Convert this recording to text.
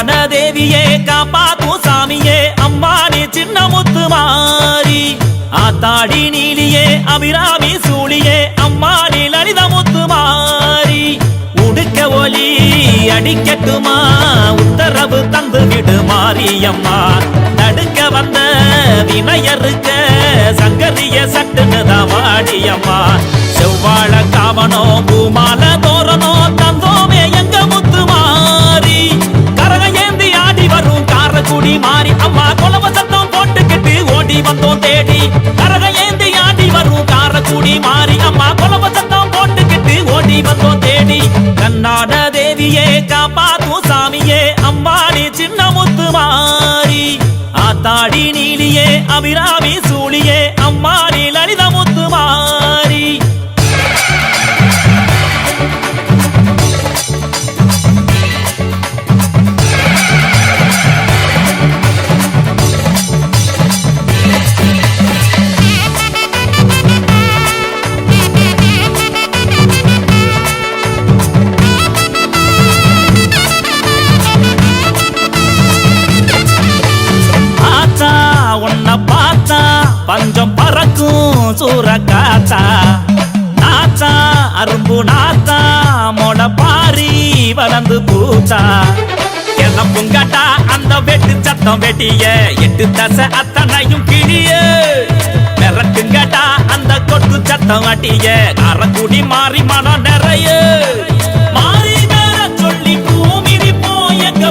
கண்ணான தேவியே காப்பாத்தும் சாமியே அம்மா நீ சின்ன முத்து மாறி ஆத்தாடி நீலியே அபிராமி சூழியே அம்மா நீ லலித முத்து மாறி உடுக்க ஒலி அடிக்கட்டுமா உத்தரவு தந்து விடு மாரியம்மா தடுக்க வந்த வினையருக்க சங்கரிய சட்டுனுதான் வாடியம்மா செவ்வாழ காவனோ பூமால தோரணோ தந்தோமே எங்க முத்து மாறி கரக ஏந்தி ஆடி வரும் காரக்குடி மாறி அம்மா கொலவ சத்தம் போட்டுக்கிட்டு ஓடி வந்தோம் தேடி கரக ஏந்தி ஆடி வரும் காரக்குடி மாறி அம்மா கொலவ சத்தம் போட்டுக்கிட்டு ஓடி வந்தோம் தேடி கண்ணான தேவியே காப்பாத்தும் சாமியே அம்மா நீ சின்ன முத்து மாறி ஆத்தாடி நீலியே அபிராமி சூழியே அம்மா நீ லலித முத்து மாறி பஞ்சம் பறக்கும் சூற காத்தா நாத்தா அரும்பு நாத்தா மொட பாரி வளர்ந்து பூத்தா எல்லாம் புங்கட்டா அந்த வெட்டு சத்தம் வெட்டிய எட்டு தசை அத்தனையும் கிளிய மிரட்டுங்கட்டா அந்த கொட்டு சத்தம் வட்டிய காரக்குடி மாறி மனம் நிறைய மாறி வேற சொல்லி பூமிரி போய் எங்க